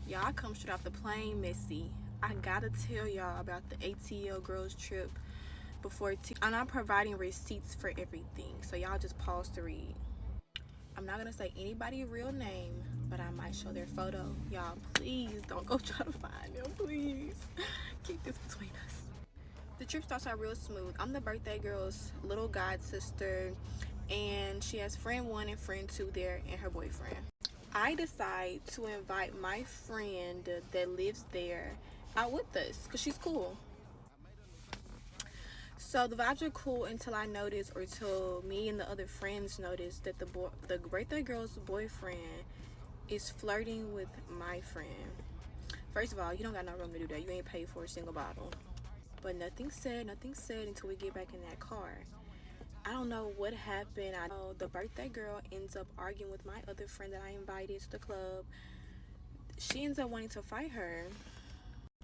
Y'all come straight off the plane messy. I gotta tell y'all about the ATL girls trip before and I'm providing receipts for everything, so y'all just pause to read. I'm not gonna say anybody's real name, but I might show their photo. Y'all please don't go try to find them, please. Keep this between us. The trip starts out real smooth. I'm the birthday girl's little god sister, and she has friend 1 and friend 2 there and her boyfriend. I decide to invite my friend that lives there out with us because she's cool. So the vibes are cool until I notice, or till me and the other friends notice, that the birthday girl's boyfriend is flirting with my friend. First of all, you don't got no room to do that. You ain't paid for a single bottle. But nothing said until we get back in that car. I don't know what happened. I know the birthday girl ends up arguing with my other friend that I invited to the club. She ends up wanting to fight her.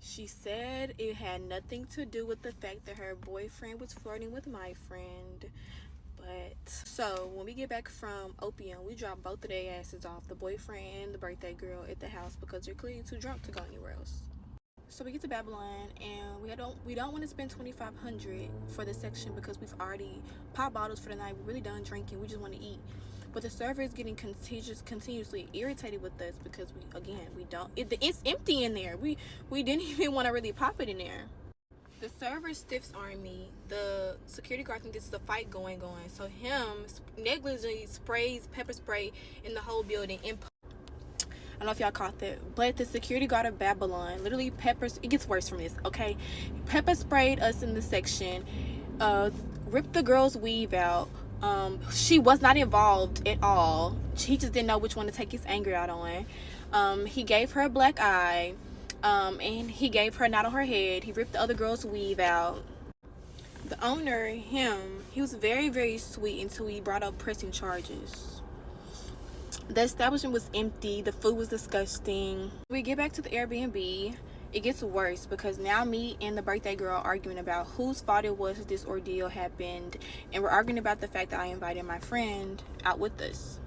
She said it had nothing to do with the fact that her boyfriend was flirting with my friend. But so when we get back from Opium, we drop both of their asses off, the boyfriend and the birthday girl, at the house because they're clearly too drunk to go anywhere else. So we get to Babylon, and we don't want to spend $2,500 for this section because we've already popped bottles for the night. We're really done drinking. We just want to eat. But the server is getting continuously irritated with us because it's empty in there. We didn't even want to really pop it in there. The server stiffs arm me. The security guard thinks this is a fight going on. So him negligently sprays pepper spray in the whole building. I don't know if y'all caught that, but the security guard of Babylon literally it gets worse from this, okay? Pepper sprayed us in the section, ripped the girl's weave out. She was not involved at all. He just didn't know which one to take his anger out on. He gave her a black eye, and he gave her a knot on her head. He ripped the other girl's weave out. The owner, he was very, very sweet until he brought up pressing charges. The establishment was empty. The food was disgusting. We get back to the Airbnb. It gets worse because now me and the birthday girl are arguing about whose fault it was that this ordeal happened, and we're arguing about the fact that I invited my friend out with us.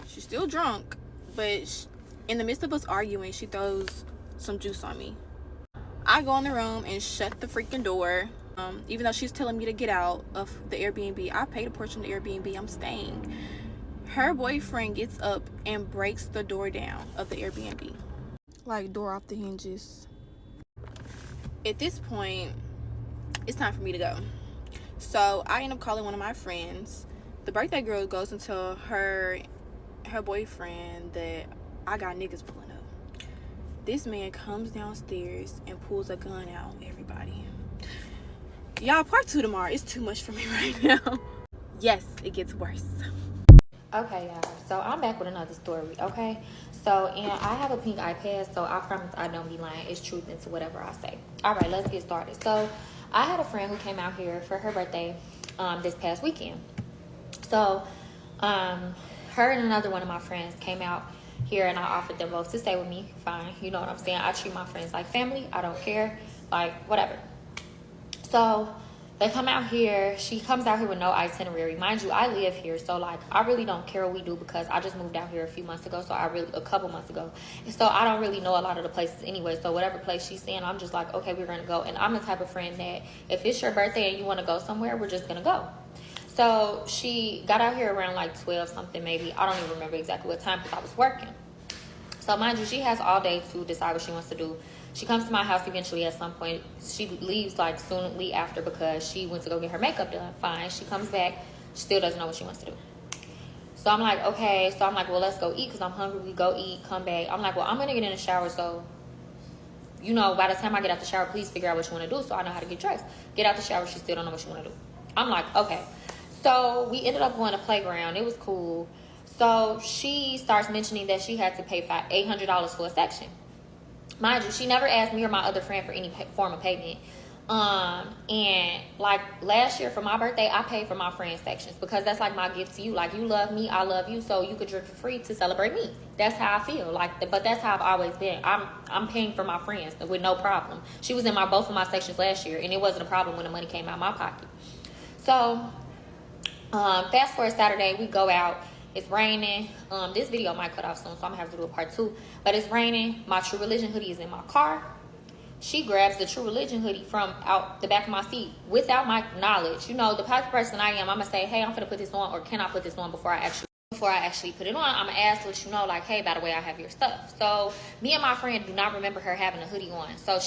She's still drunk, but in the midst of us arguing, she throws some juice on me. I go in the room and shut the freaking door. Even though she's telling me to get out of the Airbnb, I paid a portion of the Airbnb. I'm staying. Her boyfriend gets up and breaks the door down of the Airbnb. Like, door off the hinges. At this point, it's time for me to go. So I end up calling one of my friends. The birthday girl goes and tells her boyfriend that I got niggas pulling up. This man comes downstairs and pulls a gun out on everybody. Y'all, part 2 tomorrow. It's too much for me right now. Yes, it gets worse. Okay, y'all, so I'm back with another story, okay? So, and I have a pink iPad, so I promise I don't be lying. It's truth into whatever I say. All right, let's get started. So, I had a friend who came out here for her birthday this past weekend. So, her and another one of my friends came out here, and I offered them both to stay with me. Fine, you know what I'm saying? I treat my friends like family. I don't care, like, whatever. So, they come out here. She comes out here with no itinerary. Mind you, I live here, so like I really don't care what we do because I just moved out here a couple months ago. And so I don't really know a lot of the places anyway. So whatever place she's saying, I'm just like, okay, we're gonna go. And I'm the type of friend that if it's your birthday and you wanna go somewhere, we're just gonna go. So she got out here around like 12 something maybe. I don't even remember exactly what time because I was working. So mind you, she has all day to decide what she wants to do. She comes to my house eventually at some point. She leaves like soonly after because she went to go get her makeup done. Fine. She comes back. She still doesn't know what she wants to do. So I'm like, okay. So I'm like, well, let's go eat because I'm hungry. We go eat, come back. I'm like, well, I'm going to get in the shower. So, you know, by the time I get out the shower, please figure out what you want to do so I know how to get dressed. Get out the shower. She still don't know what she want to do. I'm like, okay. So we ended up going to playground. It was cool. So she starts mentioning that she had to pay $800 for a section. Mind you, she never asked me or my other friend for any form of payment. And like last year for my birthday, I paid for my friend's sections because that's like my gift to you. Like you love me, I love you, so you could drink for free to celebrate me. That's how I feel. But that's how I've always been. I'm paying for my friends with no problem. She was in both of my sections last year, and it wasn't a problem when the money came out of my pocket. So fast forward Saturday, we go out. It's raining. This video might cut off soon, so I'm gonna have to do a part 2. But it's raining. My True Religion hoodie is in my car. She grabs the True Religion hoodie from out the back of my seat without my knowledge. You know, the type of person I am, I'm gonna say, hey, I'm gonna put this on, or can I put this on before I actually put it on. I'm gonna ask, let you know, like, hey, by the way, I have your stuff. So me and my friend do not remember her having a hoodie on. So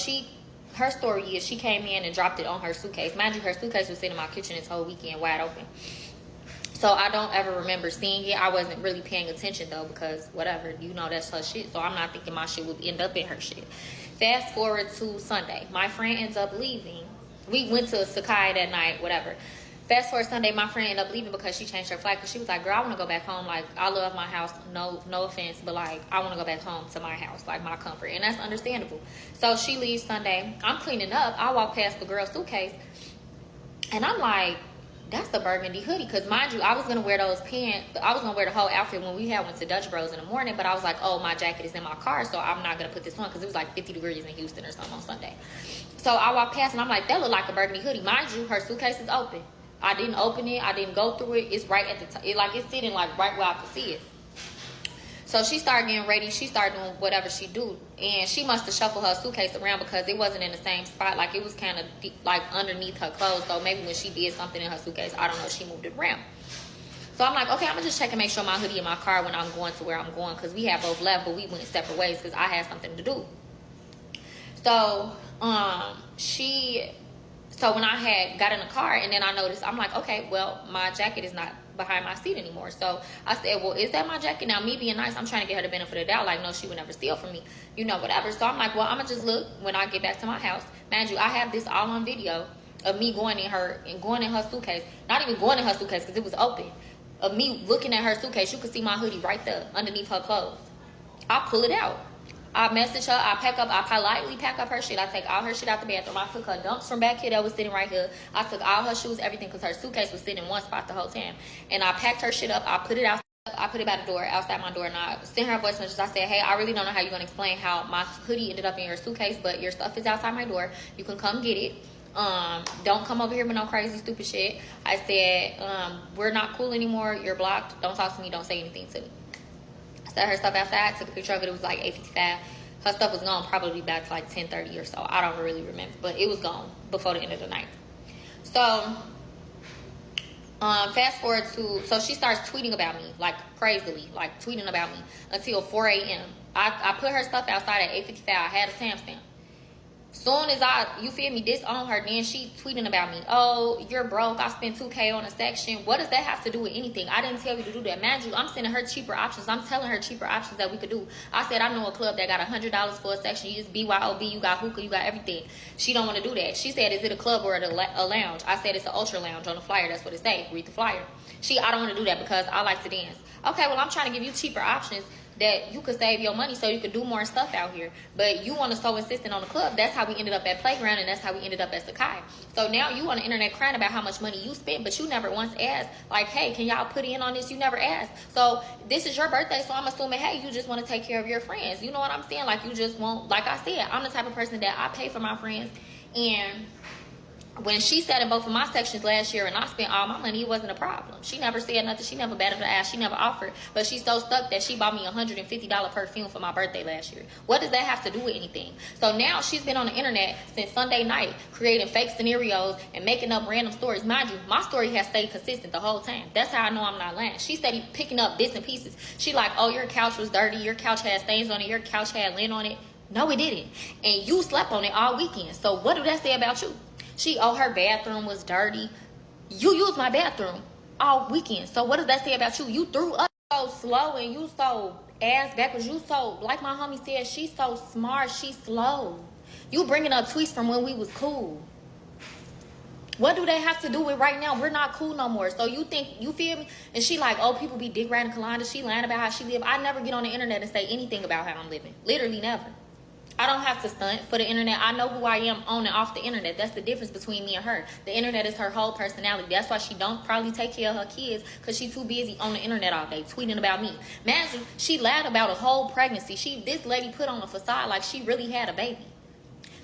her story is she came in and dropped it on her suitcase. Mind you, her suitcase was sitting in my kitchen this whole weekend wide open. So I don't ever remember seeing it. I wasn't really paying attention though, because whatever, you know, that's her shit. So I'm not thinking my shit would end up in her shit. Fast forward to Sunday. My friend ends up leaving. We went to Sakai that night, whatever. Fast forward Sunday, my friend ended up leaving because she changed her flight. Because she was like, girl, I want to go back home. Like, I love my house. No offense. But, like, I want to go back home to my house. Like, my comfort. And that's understandable. So she leaves Sunday. I'm cleaning up. I walk past the girl's suitcase. And I'm like, that's the burgundy hoodie. Because, mind you, I was going to wear those pants. I was going to wear the whole outfit when we went to Dutch Bros in the morning. But I was like, oh, my jacket is in my car. So I'm not going to put this on. Because it was like 50 degrees in Houston or something on Sunday. So I walk past and I'm like, that look like a burgundy hoodie. Mind you, her suitcase is open. I didn't open it. I didn't go through it. It's right at the top. It's sitting like right where I could see it. So she started getting ready. She started doing whatever she do. And she must have shuffled her suitcase around because it wasn't in the same spot. Like, it was kind of like underneath her clothes. So maybe when she did something in her suitcase, I don't know, she moved it around. So I'm like, okay, I'm going to just check and make sure my hoodie in my car when I'm going to where I'm going. Because we have both left, but we went separate ways because I had something to do. So, So when I had got in the car and then I noticed, I'm like, okay, well, my jacket is not behind my seat anymore. So I said, well, is that my jacket? Now, me being nice, I'm trying to get her the benefit of the doubt. Like, no, she would never steal from me, you know, whatever. So I'm like, well, I'm going to just look when I get back to my house. Mind you, I have this all on video of me going in her suitcase. Not even going in her suitcase because it was open. Of me looking at her suitcase. You could see my hoodie right there underneath her clothes. I pull it out. I message her, I politely pack up her shit. I take all her shit out the bathroom. I took her dumps from back here that was sitting right here. I took all her shoes, everything, because her suitcase was sitting in one spot the whole time. And I packed her shit up. I put it out. I put it by the door, outside my door, and I sent her a voice message. I said, hey, I really don't know how you're going to explain how my hoodie ended up in your suitcase, but your stuff is outside my door. You can come get it. Don't come over here with no crazy, stupid shit. I said, we're not cool anymore. You're blocked. Don't talk to me. Don't say anything to me. Set her stuff outside, took a picture of it. It was like 8:55. Her stuff was gone probably back to like 10:30 or so. I don't really remember, but it was gone before the end of the night. So fast forward to, so she starts tweeting about me like crazily, like tweeting about me until 4 a.m. I put her stuff outside at 8:55. I had a timestamp. Soon as you feel me, disown her, then she tweeting about me. Oh, you're broke. I spent $2K on a section. What does that have to do with anything? I didn't tell you to do that. Mind you, I'm sending her cheaper options. I'm telling her cheaper options that we could do. I said, I know a club that got $100 for a section. You just BYOB, you got hookah, you got everything. She don't want to do that. She said, is it a club or a lounge? I said, it's an ultra lounge on the flyer. That's what it say. Read the flyer. I don't want to do that because I like to dance. Okay, well, I'm trying to give you cheaper options that you could save your money so you could do more stuff out here. But you want to so insistent on the club. That's how we ended up at Playground, and that's how we ended up at Sakai. So now you on the internet crying about how much money you spent, but you never once asked, like, hey, can y'all put in on this? You never asked. So this is your birthday, so I'm assuming, hey, you just want to take care of your friends. You know what I'm saying? Like, you just won't, like I said, I'm the type of person that I pay for my friends. And when she sat in both of my sections last year and I spent all my money, it wasn't a problem. She never said nothing. She never batted her ass. She never offered. But she's so stuck that she bought me $150 perfume for my birthday last year. What does that have to do with anything? So now she's been on the internet since Sunday night creating fake scenarios and making up random stories. Mind you, my story has stayed consistent the whole time. That's how I know I'm not lying. She steady picking up bits and pieces. She like, oh, your couch was dirty. Your couch had stains on it. Your couch had lint on it. No, it didn't. And you slept on it all weekend. So what do that say about you? Her bathroom was dirty. You used my bathroom all weekend. So what does that say about you? You threw up so slow and you so ass backwards. You so, like my homie said, she's so smart. She's slow. You bringing up tweets from when we was cool. What do they have to do with right now? We're not cool no more. So you think, you feel me? And she like, oh, people be dick riding Kalanda. She lying about how she live. I never get on the internet and say anything about how I'm living. Literally never. I don't have to stunt for the internet. I know who I am on and off the internet. That's the difference between me and her. The internet is her whole personality. That's why she don't probably take care of her kids, because she's too busy on the internet all day tweeting about me. Imagine, she lied about a whole pregnancy. This lady put on a facade like she really had a baby.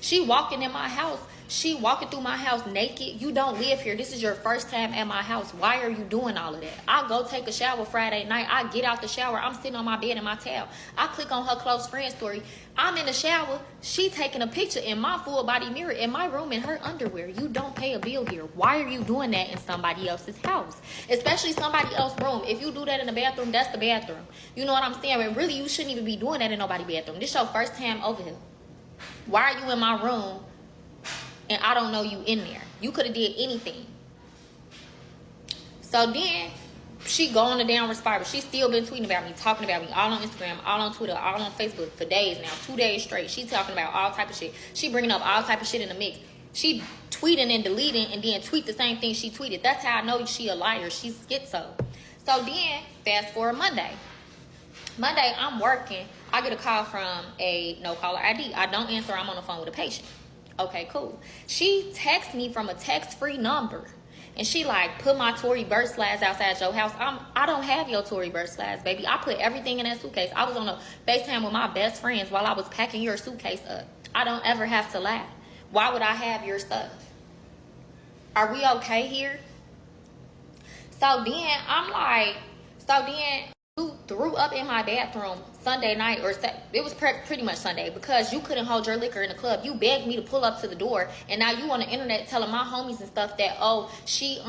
She walking in my house. She walking through my house naked. You don't live here. This is your first time at my house. Why are you doing all of that? I go take a shower Friday night. I get out the shower. I'm sitting on my bed in my towel. I click on her close friend story. I'm in the shower. She taking a picture in my full body mirror in my room in her underwear. You don't pay a bill here. Why are you doing that in somebody else's house? Especially somebody else's room. If you do that in the bathroom, that's the bathroom. You know what I'm saying? But really, you shouldn't even be doing that in nobody's bathroom. This your first time over here. Why are you in my room and I don't know you in there? You could have did anything. So then she go on the downward spiral. She still been tweeting about me, talking about me, all on Instagram, all on Twitter, all on Facebook for days now, 2 days straight. She talking about all type of shit. She bringing up all type of shit in the mix. She tweeting and deleting and then tweet the same thing she tweeted. That's how I know she a liar. She's schizo. So then fast forward Monday. Monday, I'm working. I get a call from a no caller ID. I don't answer. I'm on the phone with a patient. Okay, cool. She texts me from a text-free number. And she like, put my Tory Burch slides outside your house. I don't have your Tory Burch slides, baby. I put everything in that suitcase. I was on a FaceTime with my best friends while I was packing your suitcase up. I don't ever have to lie. Why would I have your stuff? Are we okay here? So then I'm like, you threw up in my bathroom Sunday night, or it was pretty much Sunday, because you couldn't hold your liquor in the club. You begged me to pull up to the door, and now you on the internet telling my homies and stuff that, oh, she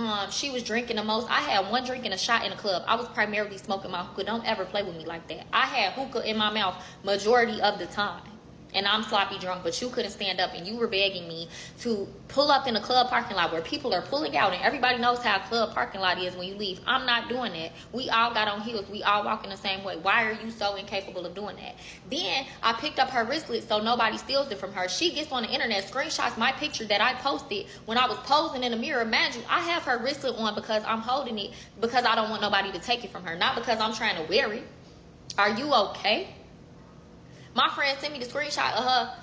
was drinking the most. I had one drink and a shot in the club. I was primarily smoking my hookah. Don't ever play with me like that. I had hookah in my mouth majority of the time. And I'm sloppy drunk, but you couldn't stand up, and you were begging me to pull up in a club parking lot where people are pulling out, and everybody knows how a club parking lot is when you leave. I'm not doing that. We all got on heels. We all walking the same way. Why are you so incapable of doing that? Then I picked up her wristlet so nobody steals it from her. She gets on the internet, screenshots my picture that I posted when I was posing in the mirror. Imagine, I have her wristlet on because I'm holding it because I don't want nobody to take it from her, not because I'm trying to wear it. Are you okay? My friend sent me the screenshot of her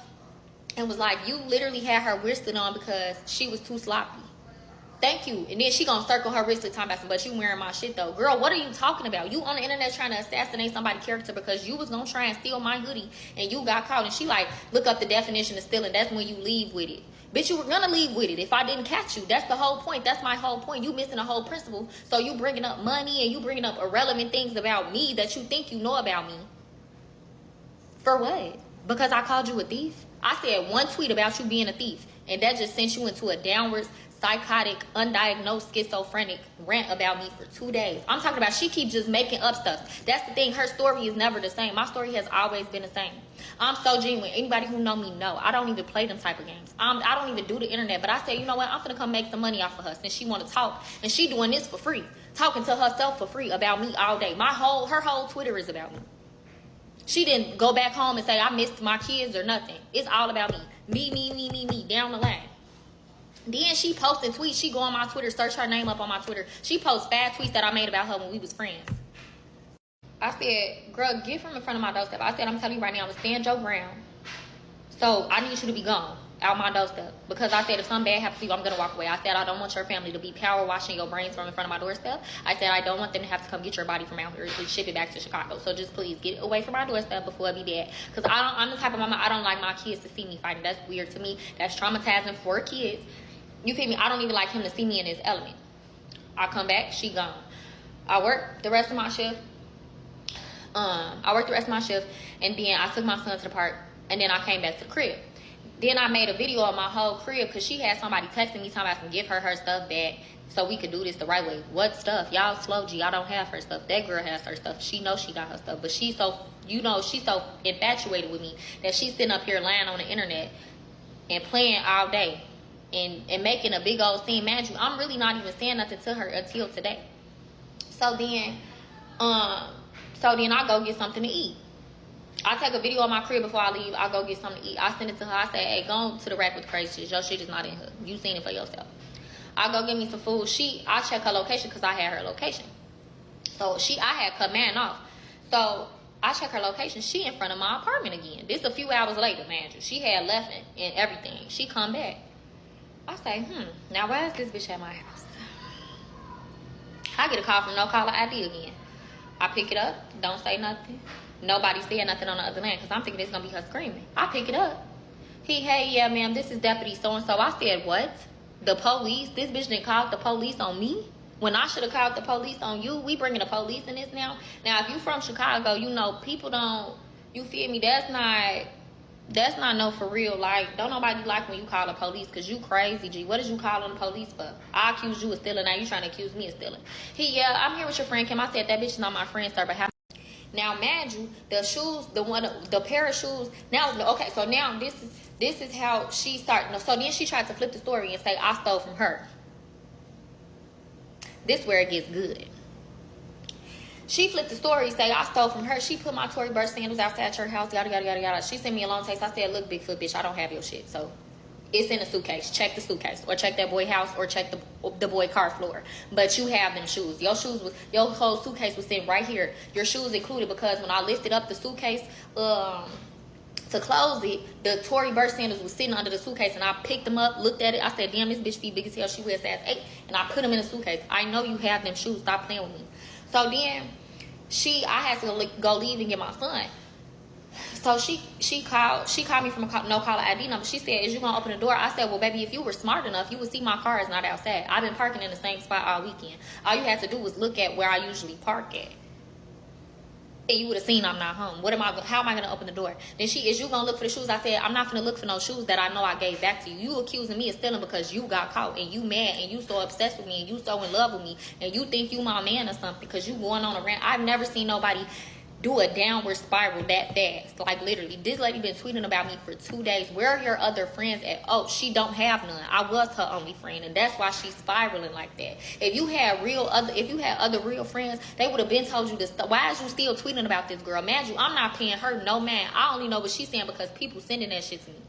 and was like, you literally had her wristlet on because she was too sloppy. Thank you. And then she gonna circle her wristlet talking about, but you wearing my shit though. Girl, what are you talking about? You on the internet trying to assassinate somebody's character because you was gonna try and steal my hoodie and you got caught. And she like, look up the definition of stealing. That's when you leave with it. Bitch, you were gonna leave with it if I didn't catch you. That's the whole point. That's my whole point. You missing the whole principle. So you bringing up money and you bringing up irrelevant things about me that you think you know about me. For what? Because I called you a thief? I said one tweet about you being a thief, and that just sent you into a downward, psychotic, undiagnosed, schizophrenic rant about me for 2 days. I'm talking about she keeps just making up stuff. That's the thing. Her story is never the same. My story has always been the same. I'm so genuine. Anybody who know me know. I don't even play them type of games. I don't even do the internet. But I said, you know what? I'm finna come make some money off of her since she want to talk. And she doing this for free. Talking to herself for free about me all day. Her whole Twitter is about me. She didn't go back home and say, I missed my kids or nothing. It's all about me. Me, down the line. Then she posting tweets. She go on my Twitter, search her name up on my Twitter. She posts 5 tweets that I made about her when we was friends. I said, girl, get from in front of my doorstep. I said, I'm telling you right now, I'm going to stand your ground. So I need you to be gone out my doorstep. Because I said, if something bad happens to you, I'm going to walk away. I said, I don't want your family to be power washing your brains from in front of my doorstep. I said, I don't want them to have to come get your body from out here and ship it back to Chicago. So just please get away from my doorstep before it be bad. Because I'm the type of mama, I don't like my kids to see me fighting. That's weird to me. That's traumatizing for kids. You feel me? I don't even like him to see me in his element. I come back, she gone. I work the rest of my shift. And then I took my son to the park, and then I came back to the crib. Then I made a video of my whole crib because she had somebody texting me talking about some give her stuff back so we could do this the right way. What stuff? Y'all slow G. Y'all don't have her stuff. That girl has her stuff. She knows she got her stuff. But she's so infatuated with me that she's sitting up here lying on the internet and playing all day and making a big old scene. Man, I'm really not even saying nothing to her until today. So then I go get something to eat. I take a video of my crib before I leave. I go get something to eat. I send it to her. I say, hey, go to the rack with the crazy shit. Your shit is not in here. You seen it for yourself. I go get me some food. I check her location because I had her location. So I had cut man off. So I check her location. She in front of my apartment again. This a few hours later, man. She had left and everything. She come back. I say, now why is this bitch at my house? I get a call from no caller ID again. I pick it up. Don't say nothing. Nobody said nothing on the other line because I'm thinking it's going to be her screaming. I pick it up. Hey, yeah, ma'am, this is Deputy so-and-so. I said, what? The police? This bitch didn't call the police on me? When I should have called the police on you? We bringing the police in this now? Now, if you from Chicago, you know, people don't, you feel me? That's not no for real. Like, don't nobody like when you call the police, because you crazy, G. What is you calling the police for? I accuse you of stealing. Now you trying to accuse me of stealing. Yeah, I'm here with your friend Kim. I said, that bitch is not my friend, sir, but how? Now, mind you, the shoes, the pair of shoes. Now, okay, so now this is how she started. So then she tried to flip the story and say I stole from her. This where it gets good. She flipped the story, say I stole from her. She put my Tory Burch sandals outside your house, yada, yada, yada, yada. She sent me a long text. I said, look, Bigfoot, bitch, I don't have your shit. So it's in a suitcase. Check the suitcase. Or check that boy house, or check the boy car floor. But you have them shoes. Your whole suitcase was sitting right here. Your shoes included, because when I lifted up the suitcase to close it, the Tory Burch sandals was sitting under the suitcase, and I picked them up, looked at it. I said, damn, this bitch feet big as hell. She wears size 8. And I put them in the suitcase. I know you have them shoes. Stop playing with me. So then I had to go leave and get my son. So she called me from a no caller ID number. She said, is you gonna open the door? I said, well, baby, if you were smart enough, you would see my car is not outside. I've been parking in the same spot all weekend. All you had to do was look at where I usually park at, and you would have seen I'm not home. How am I gonna open the door? Then is you gonna look for the shoes? I said, I'm not gonna look for no shoes that I know I gave back to you. You accusing me of stealing because you got caught, and you mad, and you so obsessed with me, and you so in love with me, and you think you my man or something because you going on a rant. I've never seen nobody do a downward spiral that fast. Like, literally, this lady been tweeting about me for 2 days. Where are your other friends at? Oh, she don't have none. I was her only friend, and that's why she's spiraling like that. If you had other real friends, they would have been told you this. Why is you still tweeting about this girl? Mad you, I'm not paying her no man. I only know what she's saying because people sending that shit to me.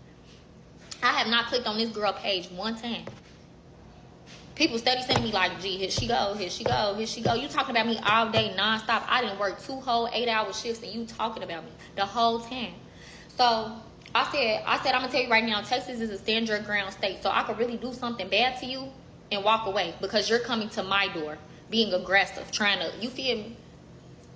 I have not clicked on this girl page one time. People steady sending me like, gee, here she go, here she go, here she go. You talking about me all day, nonstop. I didn't work 2 whole 8-hour shifts, and you talking about me the whole time. So I said, I'm gonna tell you right now, Texas is a stand your ground state. So I could really do something bad to you and walk away because you're coming to my door, being aggressive, trying to, you feel me,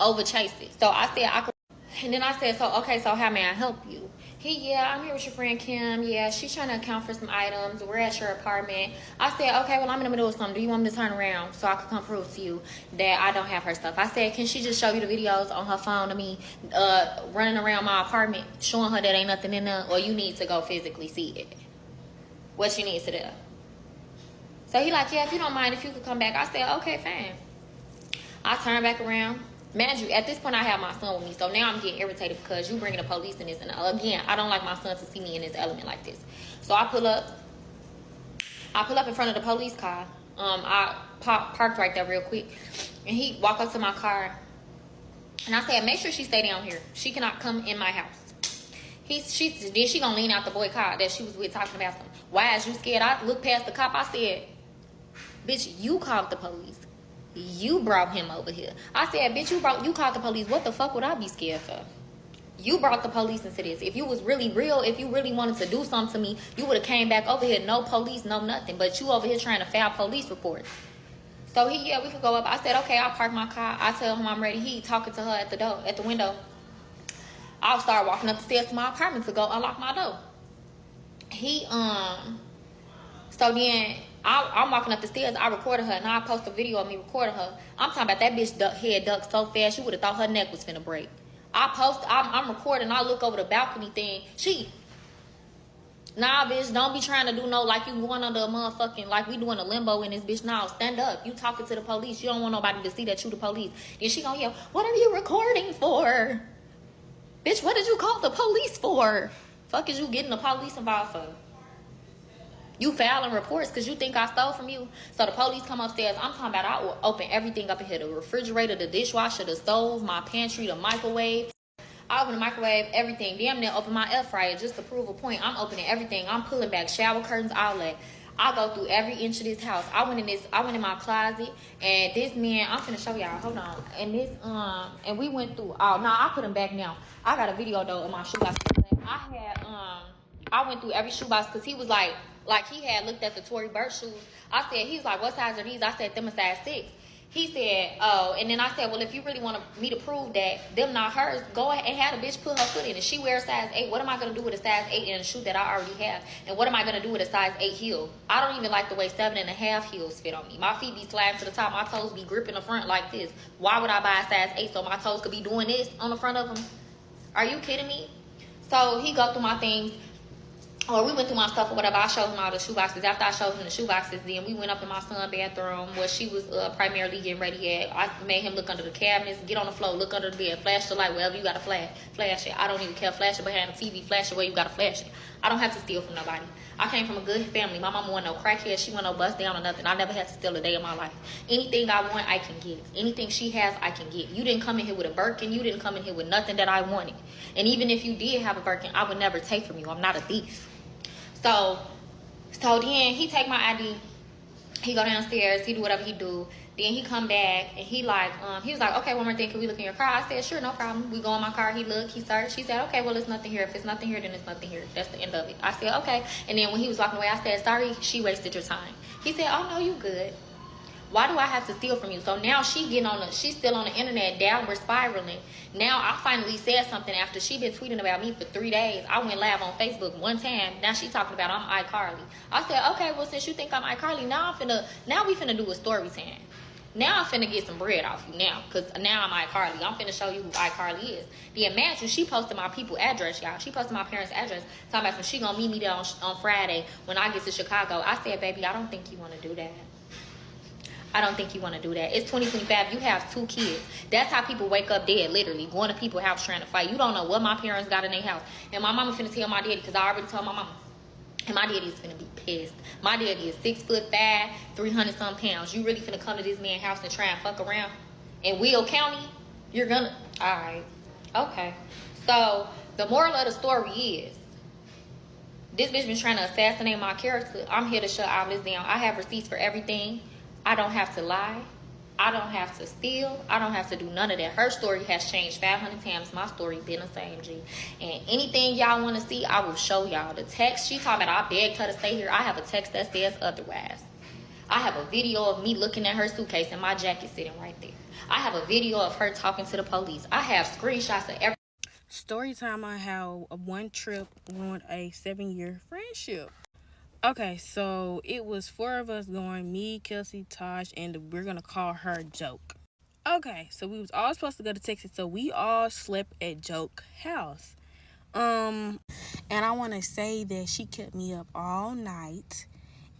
over chase it. So I said I could, and then I said, so okay, so how may I help you? Yeah, I'm here with your friend Kim. Yeah, she's trying to account for some items. We're at your apartment. I said, okay, well, I'm in the middle of something. Do you want me to turn around so I can come prove to you that I don't have her stuff? I said, can she just show you the videos on her phone of me running around my apartment, showing her that ain't nothing in there, or you need to go physically see it? What she needs to do. So he like, yeah, if you don't mind, if you could come back. I said, okay, fine. I turned back around. Mind you, at this point, I have my son with me, so now I'm getting irritated because you bringing the police in this. And again, I don't like my son to see me in this element like this. So I pull up in front of the police car. I parked right there real quick, and he walked up to my car, and I said, make sure she stay down here. She cannot come in my house. Then she gonna lean out the boy car that she was with talking about something. Why is you scared? I looked past the cop. I said, bitch, you called the police. You brought him over here. I said, bitch, you called the police. What the fuck would I be scared for? You brought the police into this. If you was really real, if you really wanted to do something to me, you would have came back over here. No police, no nothing. But you over here trying to file police report. So we could go up. I said, okay, I'll park my car. I tell him I'm ready. He talking to her at the window. I'll start walking up the stairs to my apartment to go unlock my door. So then I'm walking up the stairs. I recorded her, and I post a video of me recording her. I'm talking about that bitch head ducked so fast, you would have thought her neck was finna break. I'm recording. I look over the balcony thing. Nah, bitch, don't be trying to do no like you going under a motherfucking, like we doing a limbo in this bitch. Now, stand up. You talking to the police. You don't want nobody to see that you the police. Then she gonna yell, what are you recording for? Bitch, what did you call the police for? Fuck is you getting the police involved for? You filing reports because you think I stole from you. So the police come upstairs. I'm talking about I will open everything up in here. The refrigerator, the dishwasher, the stove, my pantry, the microwave. I open the microwave, everything. Damn near open my air fryer just to prove a point. I'm opening everything. I'm pulling back shower curtains, all that. I go through every inch of this house. I went in my closet, and this man, I'm finna show y'all. Hold on. And we went through. Oh no, I put him back now. I got a video though of my shoebox. I went through every shoebox because he was like he had looked at the Tory Burch shoes. I said, he's like, what size are these? I said, them a size 6. He said, oh, and then I said, well, if you really want me to prove that them not hers, go ahead and have a bitch put her foot in it. She wears size 8. What am I going to do with a size 8 in a shoe that I already have? And what am I going to do with a size 8 heel? I don't even like the way 7.5 heels fit on me. My feet be sliding to the top. My toes be gripping the front like this. Why would I buy a size 8 so my toes could be doing this on the front of them? Are you kidding me? So he go through my things. Or we went through my stuff or whatever. I showed him all the shoe boxes. After I showed him the shoe boxes, then we went up in my son's bathroom where she was primarily getting ready at. I made him look under the cabinets, get on the floor, look under the bed, flash the light wherever you got to flash it. I don't even care. Flash it behind the TV, flash it where you got to flash it. I don't have to steal from nobody. I came from a good family. My mama wasn't no crackhead. She wasn't no bust down or nothing. I never had to steal a day of my life. Anything I want, I can get. Anything she has, I can get. You didn't come in here with a Birkin. You didn't come in here with nothing that I wanted. And even if you did have a Birkin, I would never take from you. I'm not a thief. So then he take my ID, he go downstairs, he do whatever he do. Then he come back and he was like, okay, one more thing, can we look in your car? I said, sure, no problem. We go in my car, he looked, he searched. He said, okay, well, it's nothing here. If it's nothing here, then it's nothing here. That's the end of it. I said, okay. And then when he was walking away, I said, sorry, she wasted your time. He said, oh, no, you good. Why do I have to steal from you? So now she's still on the internet, downward spiraling. Now I finally said something after she been tweeting about me for 3 days. I went live on Facebook one time. Now she talking about I'm iCarly. I said, okay, well, since you think I'm iCarly, now we finna do a story time. Now I'm finna get some bread off you now, because now I'm iCarly. I'm finna show you who iCarly is. The imagine she posted my people address, y'all. She posted my parents' address, talking about she gonna meet me there on Friday when I get to Chicago. I said, baby, I don't think you wanna do that. I don't think you want to do that. It's 2025. You have 2 kids. That's how people wake up dead, literally. Going to people's house trying to fight. You don't know what my parents got in their house. And my mama finna tell my daddy, because I already told my mama. And my daddy is finna be pissed. My daddy is 6'5", 300-some pounds. You really finna come to this man's house and try and fuck around? In Will County? You're gonna... Alright. Okay. So, the moral of the story is, this bitch been trying to assassinate my character. I'm here to shut all this down. I have receipts for everything. I don't have to lie. I don't have to steal. I don't have to do none of that. Her story has changed 500 times. My story been the same, G. And anything y'all want to see, I will show y'all. The text, she talking about I begged her to stay here. I have a text that says otherwise. I have a video of me looking at her suitcase and my jacket sitting right there. I have a video of her talking to the police. I have screenshots of every... Story time on how one trip ruined a 7-year friendship. Okay, so it was 4 of us going, me, Kelsey, Tosh, and we're going to call her Joke. Okay, so we was all supposed to go to Texas, so we all slept at Joke house. And I want to say that she kept me up all night,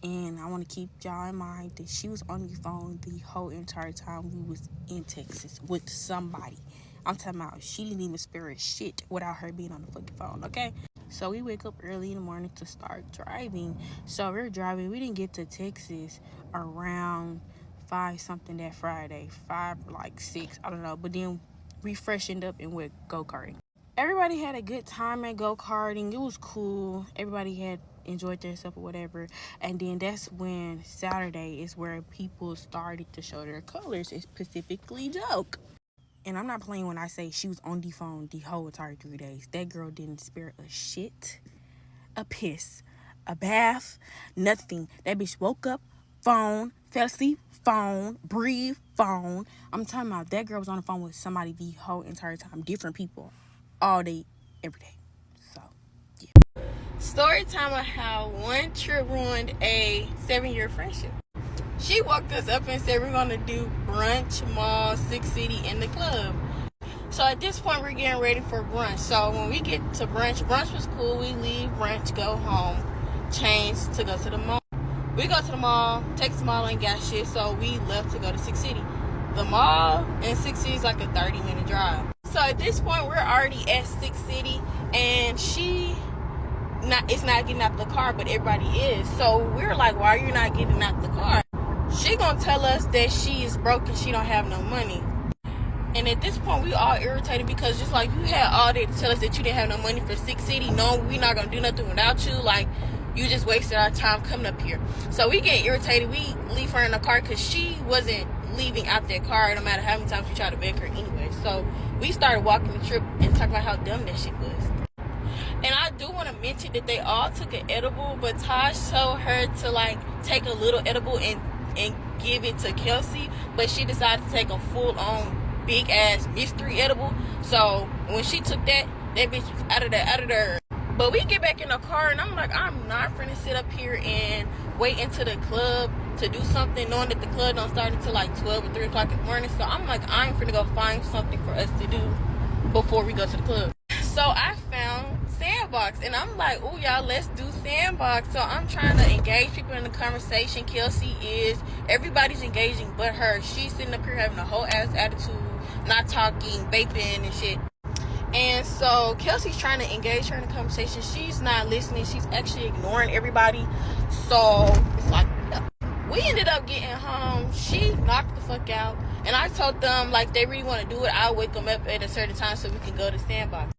and I want to keep y'all in mind that she was on the phone the whole entire time we was in Texas with somebody. I'm talking about she didn't even spare a shit without her being on the fucking phone, okay? So we wake up early in the morning to start driving. So we're driving. We didn't get to Texas around 5 something that Friday. 5, like 6, I don't know. But then we freshened up and went go-karting. Everybody had a good time at go-karting. It was cool. Everybody had enjoyed themselves or whatever. And then that's when Saturday is where people started to show their colors, specifically Joke. And I'm not playing when I say she was on the phone the whole entire 3 days. That girl didn't spare a shit, a piss, a bath, nothing. That bitch woke up, phone, fell asleep, phone, breathe, phone. I'm talking about that girl was on the phone with somebody the whole entire time. Different people, all day, every day. So, yeah. Story time of how one trip ruined a 7-year friendship. She woke us up and said we're going to do brunch, mall, Six City, and the club. So at this point, we're getting ready for brunch. So when we get to brunch was cool. We leave brunch, go home, change to go to the mall. We go to the mall, Texas Mall ain't got shit, so we left to go to Six City. The mall and Six City is like a 30-minute drive. So at this point, we're already at Six City, and it's not getting out the car, but everybody is. So we're like, why are you not getting out the car? She gonna tell us that she is broke and she don't have no money. And at this point, we all irritated because just like you had all day to tell us that you didn't have no money for Six City, no, we not gonna do nothing without you. Like, you just wasted our time coming up here. So we get irritated. We leave her in the car because she wasn't leaving out that car no matter how many times we tried to beg her anyway. So we started walking the trip and talking about how dumb that shit was. And I do want to mention that they all took an edible, but Tosh told her to like take a little edible and give it to Kelsey. but she decided to take a full-on big-ass mystery edible. So when she took that bitch was out of there. But we get back in the car, and I'm like, I'm not finna sit up here and wait into the club to do something, knowing that the club don't start until like 12 or 3 o'clock in the morning. So I'm like, I'm finna go find something for us to do before we go to the club. So I found Sandbox, and I'm like, oh, y'all, let's do Sandbox. So I'm trying to engage people in the conversation. Kelsey is. Everybody's engaging but her. She's sitting up here having a whole ass attitude, not talking, vaping and shit. And so Kelsey's trying to engage her in the conversation. She's not listening. She's actually ignoring everybody. So it's like, we ended up getting home. She knocked the fuck out. And I told them, like, they really want to do it, I'll wake them up at a certain time so we can go to Sandbox.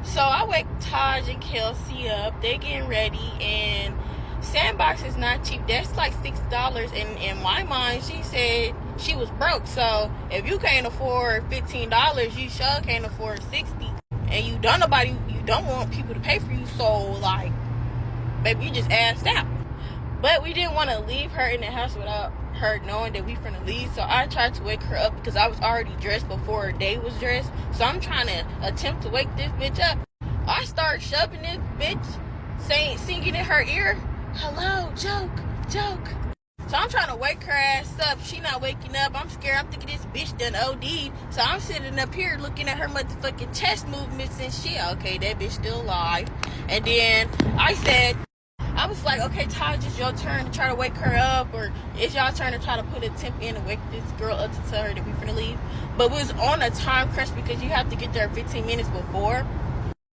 So I wake Taj and Kelsey up. They getting ready. And Sandbox is not cheap. That's like $6. And in my mind, she said she was broke. So if you can't afford $15, you sure can't afford $60. And you don't want people to pay for you. So, like, baby, you just asked out. But we didn't want to leave her in the house without her knowing that we finna leave. So I tried to wake her up because I was already dressed before her day was dressed. So I'm trying to attempt to wake this bitch up. I start shoving this bitch, singing in her ear, hello, joke. So I'm trying to wake her ass up. She not waking up. I'm scared. I'm thinking this bitch done OD'd. So I'm sitting up here looking at her motherfucking chest movements and shit. Okay, that bitch still alive. And then I was like, okay, Taj, it's your turn to try to wake her up, or it's y'all turn to try to put a temp in and wake this girl up to tell her that we finna leave. But we was on a time crunch because you have to get there 15 minutes before.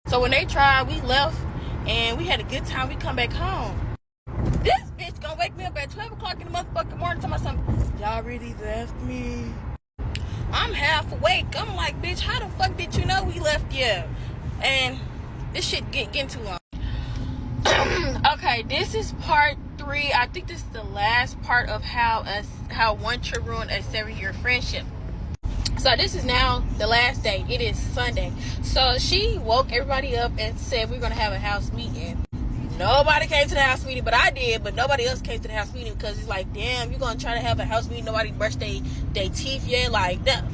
So when they tried, we left and we had a good time. We come back home. This bitch gonna wake me up at 12 o'clock in the motherfucking morning talking about something. Y'all really left me. I'm half awake. I'm like, bitch, how the fuck did you know we left you? And this shit getting too long. Okay, this is part 3. I think this is the last part of how one trip ruined a 7-year friendship. So this is now the last day. It is Sunday. So she woke everybody up and said we're gonna have a house meeting. Nobody came to the house meeting, but I did. But nobody else came to the house meeting because it's like, damn, you're gonna try to have a house meeting. Nobody brushed their teeth yet, like that.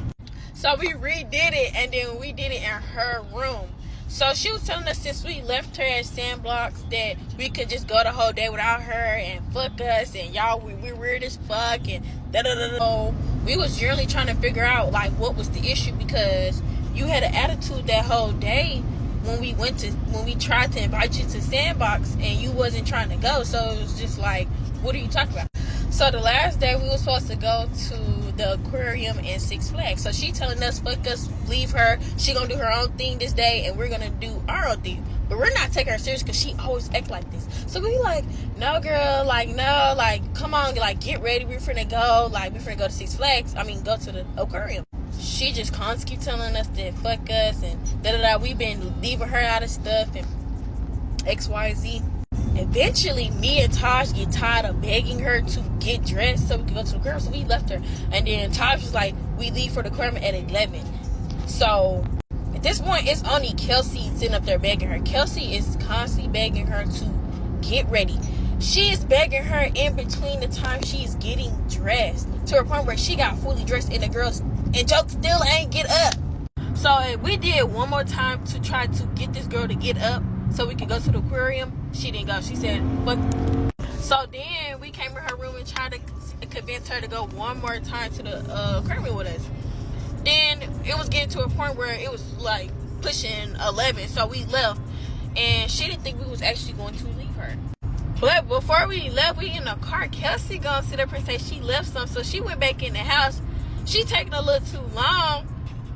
So we redid it, and then we did it in her room. So she was telling us since we left her at Sandbox that we could just go the whole day without her and fuck us, and y'all, we weird as fuck, and da-da-da-da. So we was generally trying to figure out, like, what was the issue, because you had an attitude that whole day when we tried to invite you to Sandbox and you wasn't trying to go. So it was just like, what are you talking about? So the last day we were supposed to go to the aquarium and Six Flags. So she telling us, fuck us, leave her. She gonna do her own thing this day and we're gonna do our own thing. But we're not taking her serious because she always act like this. So we like, no girl, like no, like come on, like get ready, we're finna go. Like we finna go to Six Flags. Go to the aquarium. She just constantly keep telling us that fuck us and da-da-da. We've been leaving her out of stuff and XYZ. Eventually, me and Taj get tired of begging her to get dressed so we can go to the aquarium. So we left her. And then Taj was like, we leave for the aquarium at 11. So at this point, it's only Kelsey sitting up there begging her. Kelsey is constantly begging her to get ready. She is begging her in between the time she's getting dressed to a point where she got fully dressed and the girls and Joke still ain't get up. So we did one more time to try to get this girl to get up so we could go to the aquarium. She didn't go. She said, fuck. So then we came to her room and tried to convince her to go one more time to the aquarium with us. Then it was getting to a point where it was like pushing 11. So we left and she didn't think we was actually going to leave her. But before we left, we in the car. Kelsey gonna sit up and say she left some. So she went back in the house. She taking a little too long.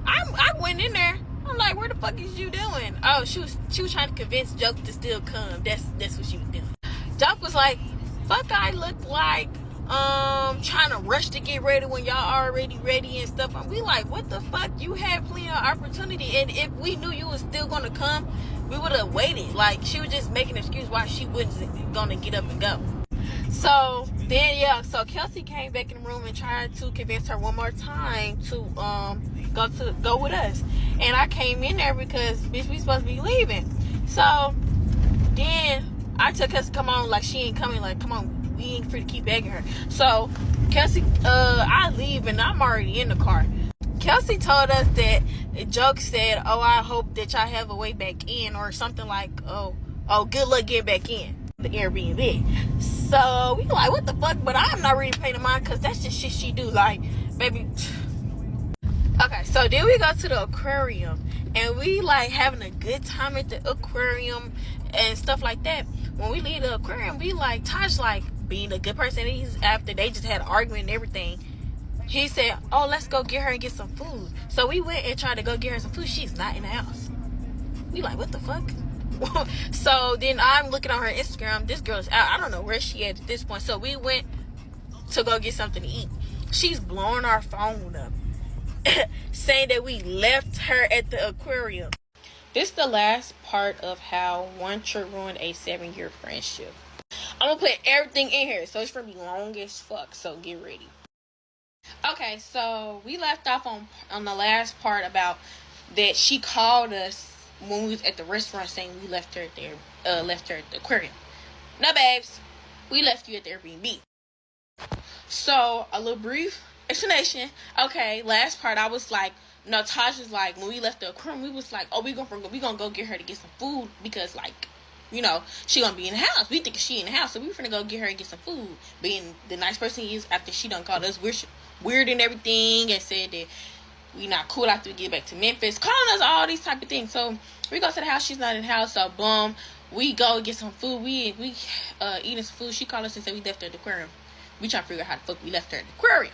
I went in there. I'm like, where the fuck is you doing? Oh, she was trying to convince Joke to still come. That's what she was doing. Joke was like, fuck, I look like trying to rush to get ready when y'all already ready and stuff. And we like, what the fuck? You had plenty of opportunity, and if we knew you was still gonna come, we would have waited. Like, she was just making an excuse why she wasn't gonna get up and go. So then so Kelsey came back in the room and tried to convince her one more time to go with us. And I came in there because bitch, we supposed to be leaving. So then I took us, come on, like she ain't coming, like come on, we ain't free to keep begging her. So Kelsey, I leave and I'm already in the car. Kelsey told us that a joke said, "Oh, I hope that y'all have a way back in," or something like, "Oh, good luck getting back in the Airbnb." So we like, what the fuck? But I'm not really paying mind because that's just shit she do. Like, baby. Okay, so then we go to the aquarium and we like having a good time at the aquarium and stuff like that. When we leave the aquarium, we like Taj like being a good person. He's after they just had an argument and everything. He said, "Oh, let's go get her and get some food." So we went and tried to go get her some food. She's not in the house. We like, what the fuck? So then I'm looking on her Instagram. This girl is out. I don't know where she at this point. So we went to go get something to eat. She's blowing our phone up, saying that we left her at the aquarium. This is the last part of how one trip ruined a 7-year friendship. I'm gonna put everything in here, so it's gonna be long as fuck. So get ready. Okay, so we left off on the last part about that she called us when we was at the restaurant saying we left her at the aquarium. No, babes, we left you at the Airbnb. So a little brief explanation. Okay, last part I was like, no, Taj was like, when we left the aquarium, we was like, oh, we gonna go get her to get some food because like, you know, she gonna be in the house. We think she in the house, so we finna go get her and get some food. Being the nice person he is, after she done called us weird and everything, and said that we not cool after we get back to Memphis, calling us all these type of things. So we go to the house. She's not in the house. So boom, we go get some food. We eating some food. She called us and said we left her at the aquarium. We trying to figure out how the fuck we left her at the aquarium.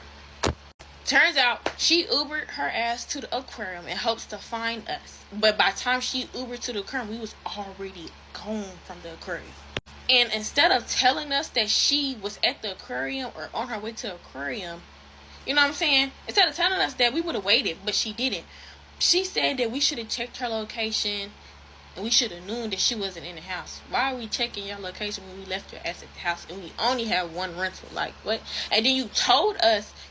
Turns out she Ubered her ass to the aquarium in hopes to find us. But by the time she Ubered to the aquarium, we was already gone from the aquarium. And instead of telling us that she was at the aquarium or on her way to the aquarium, you know what I'm saying? Instead of telling us that, we would have waited, but she didn't. She said that we should have checked her location and we should have known that she wasn't in the house. Why are we checking your location when we left your ass at the house and we only have one rental? Like, what? And then you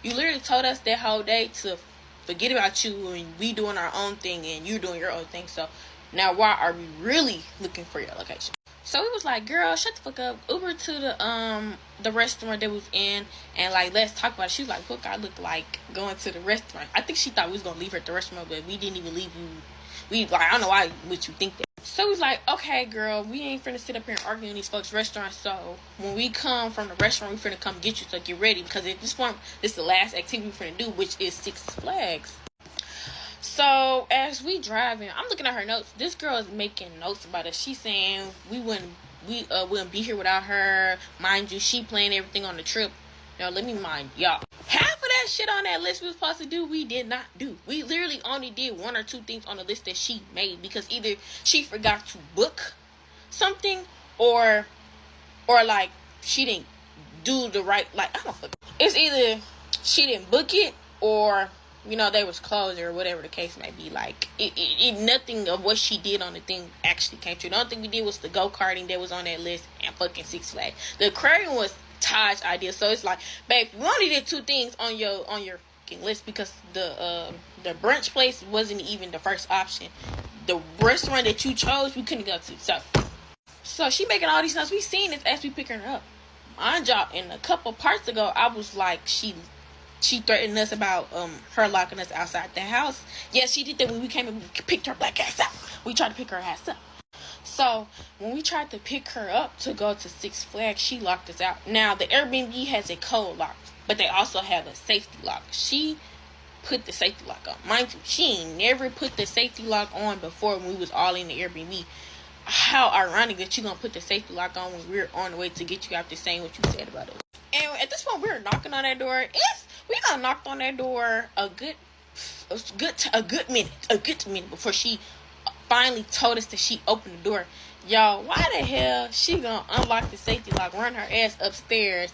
literally told us that whole day to forget about you and we doing our own thing and you doing your own thing. So now why are we really looking for your location? So it was like, girl, shut the fuck up. Uber to the restaurant that we was in and like, let's talk about it. She was like, what I look like going to the restaurant? I think she thought we was gonna leave her at the restaurant, but we didn't even leave you. We like, I don't know why would you think that. So we was like, okay, girl, we ain't finna sit up here and argue in these folks' restaurants. So when we come from the restaurant, we finna come get you. So get ready, because at this point, this is the last activity we finna do, which is Six Flags. So as we driving, I'm looking at her notes. This girl is making notes about us. She's saying we wouldn't be here without her. Mind you, she planned everything on the trip. Now let me mind y'all. Half of that shit on that list we was supposed to do, we did not do. We literally only did 1 or 2 things on the list that she made because either she forgot to book something or like she didn't do the right, like, I don't fucking. It's either she didn't book it or, you know, they was closed or whatever the case may be. Like, it nothing of what she did on the thing actually came true. The only thing we did was the go-karting that was on that list and fucking Six Flags. The aquarium was Taj's idea. So it's like, babe, we only did 2 things on your fucking list because the brunch place wasn't even the first option. The restaurant that you chose, we couldn't go to. So she making all these notes. We seen this as we picking her up. Mind y'all, in a couple parts ago, I was like, she threatened us about her locking us outside the house. Yes, she did that when we came and picked her black ass up. We tried to pick her ass up. So when we tried to pick her up to go to Six Flags, she locked us out. Now the Airbnb has a code lock, but they also have a safety lock. She put the safety lock on. Mind you, she ain't never put the safety lock on before when we was all in the Airbnb. How ironic that you gonna put the safety lock on when we're on the way to get you after saying what you said about us. And at this point, we were knocking on that door. We done knocked on that door a good minute before she finally told us that she opened the door. Y'all, why the hell she gonna unlock the safety lock, run her ass upstairs,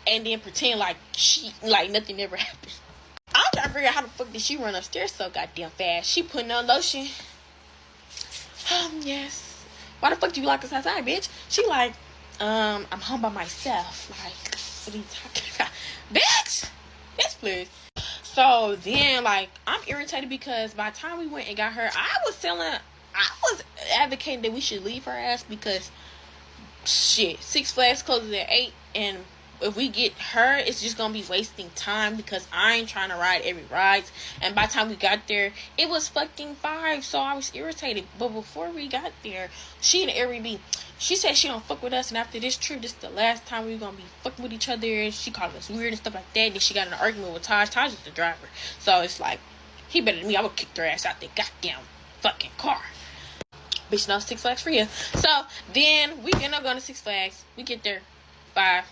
and then pretend like nothing ever happened? I'm trying to figure out how the fuck did she run upstairs so goddamn fast. She putting on lotion. Yes. Why the fuck do you lock us outside, bitch? She like, I'm home by myself. Like, what are you talking about? Bitch! Yes, please. So then, like, I'm irritated because by the time we went and got her, I was advocating that we should leave her ass because, shit, Six Flags closes at 8 and if we get her, it's just gonna be wasting time because I ain't trying to ride every ride. And by the time we got there, it was fucking 5, so I was irritated. But before we got there, she and Airbnb, she said she don't fuck with us, and after this trip, this is the last time we gonna be fucking with each other. She called us weird and stuff like that. And then she got in an argument with Taj. Taj is the driver, so it's like, he better than me. I would kick their ass out their goddamn fucking car. Bitch, no, 6 Flags for you. So then we end up going to 6 Flags. We get there 5,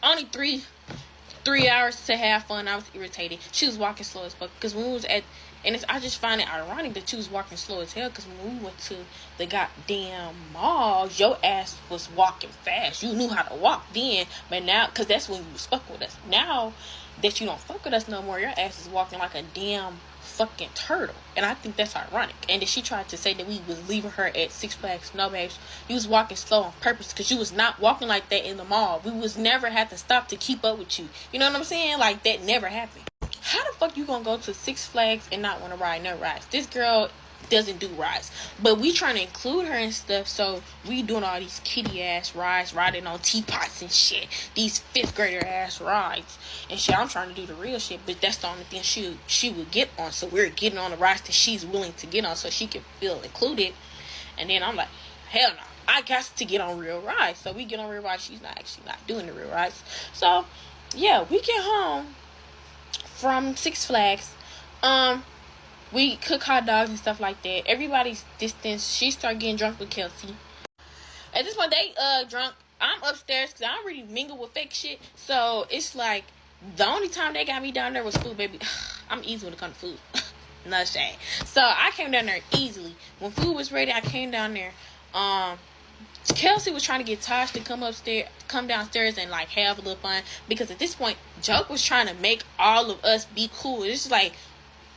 only 3 hours to have fun. I was irritated. She was walking slow as fuck because when we was at, and I just find it ironic that she was walking slow as hell because when we went to the goddamn mall, your ass was walking fast. You knew how to walk then, but now, because that's when you was fucking with us. Now that you don't fuck with us no more, your ass is walking like a damn fucking turtle. And I think that's ironic. And then she tried to say that we was leaving her at 6 Flags. No, babes, you was walking slow on purpose because you was not walking like that in the mall. We was never had to stop to keep up with you. You know what I'm saying? Like, that never happened. How the fuck you gonna go to 6 Flags and not want to ride no rides? This girl doesn't do rides, but we trying to include her and stuff, so we doing all these kitty ass rides, riding on teapots and shit, these 5th grader ass rides and shit. I'm trying to do the real shit, but that's the only thing she would get on, so we're getting on the rides that she's willing to get on so she can feel included. And then I'm like, hell no, I got to get on real rides. So we get on real rides. She's not doing the real rides. So yeah, we get home from 6 Flags. We cook hot dogs and stuff like that. Everybody's distance. She started getting drunk with Kelsey. At this point, they drunk. I'm upstairs because I don't really mingle with fake shit. So it's like the only time they got me down there was food, baby. I'm easy when it comes to food. No shade. So I came down there easily. When food was ready, I came down there. Kelsey was trying to get Tosh to come downstairs and like have a little fun, because at this point, Joke was trying to make all of us be cool. It's just like,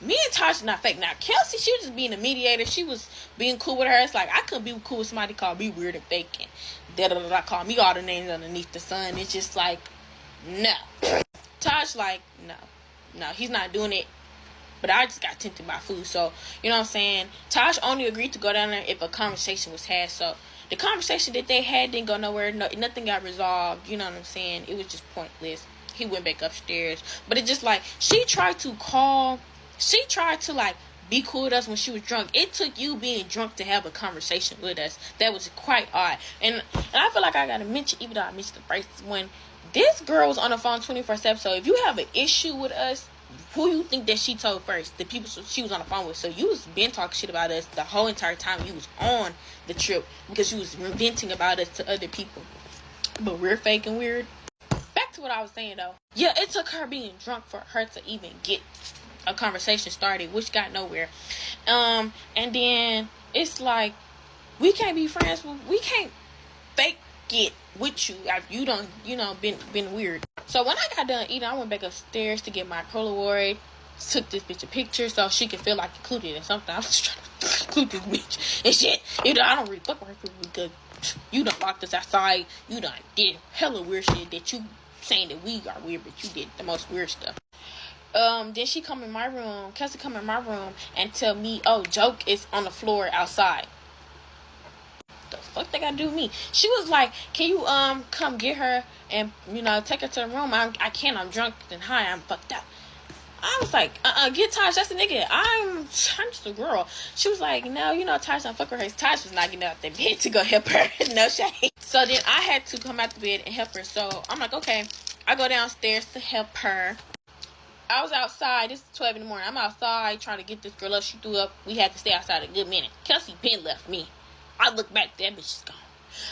me and Tosh not fake. Now Kelsey, she was just being a mediator. She was being cool with her. It's like, I couldn't be cool with somebody called me weird and fake and da-da-da-da, call me all the names underneath the sun. It's just like, no. Tosh like, no, he's not doing it. But I just got tempted by food. So, you know what I'm saying? Tosh only agreed to go down there if a conversation was had. So the conversation that they had didn't go nowhere. Nothing got resolved. You know what I'm saying? It was just pointless. He went back upstairs. But it's just like, she tried to like be cool with us when she was drunk. It took you being drunk to have a conversation with us. That was quite odd. And I feel like I gotta mention, even though I mentioned the first, when this girl was on the phone 24/7. So if you have an issue with us, who you think that she told first? The people she was on the phone with. So you was been talking shit about us the whole entire time you was on the trip, because you was venting about us to other people. But we're fake and weird. Back to what I was saying though. Yeah, it took her being drunk for her to even get a conversation started, which got nowhere. And then it's like, we can't be friends. We can't fake it with you after you don't, been weird. So when I got done eating, I went back upstairs to get my Polaroid, took this bitch a picture so she could feel like included in something. I was just trying to include this bitch and shit. I don't really fuck with her because you done locked us outside. You done did hella weird shit that you saying that we are weird, but you did the most weird stuff. Then she come in my room, Kelsey come in my room and tell me, oh, Joke is on the floor outside. The fuck they gotta do with me? She was like, can you come get her and take her to the room? I can't, I'm drunk and high, I'm fucked up. I was like, get Tosh, that's the nigga. I'm just a girl. She was like, no, Tosh don't fuck with her. Tosh was not getting out the bed to go help her. No shade. So then I had to come out the bed and help her. So I'm like, okay. I go downstairs to help her. I was outside. This is 12 in the morning. I'm outside trying to get this girl up. She threw up. We had to stay outside a good minute. Kelsey Penn left me. I look back, that bitch is gone.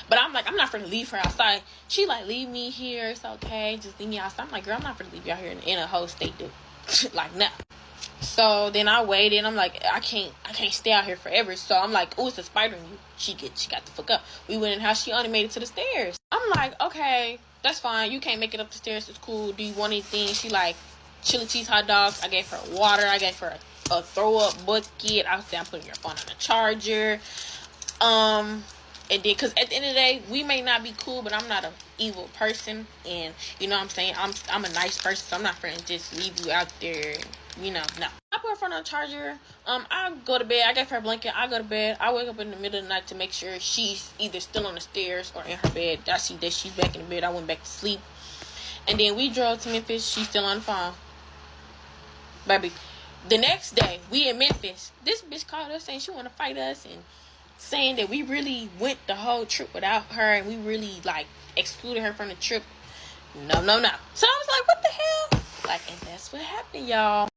But I'm like, I'm not finna leave her outside. She like, leave me here. It's okay. Just leave me outside. I'm like, girl, I'm not finna leave you out here in a whole state, dude. Like, nah. So then I waited. I'm like, I can't stay out here forever. So I'm like, oh, it's a spider in you. She got the fuck up. We went in the house. She only made it to the stairs. I'm like, okay, that's fine. You can't make it up the stairs. It's cool. Do you want anything? She like, chili cheese hot dogs. I gave her water. I gave her a throw up bucket. I said, I'm putting your phone on the charger. And then, because at the end of the day, we may not be cool, but I'm not an evil person. And, you know what I'm saying? I'm a nice person, so I'm not finna just leave you out there, no. I put her phone on the charger. I go to bed. I gave her a blanket. I go to bed. I wake up in the middle of the night to make sure she's either still on the stairs or in her bed. I see that she's back in the bed. I went back to sleep. And then we drove to Memphis. She's still on the phone. Baby, the next day, we in Memphis. This bitch called us saying she want to fight us and saying that we really went the whole trip without her and we really, like, excluded her from the trip. No. So I was like, what the hell? Like, and that's what happened, y'all.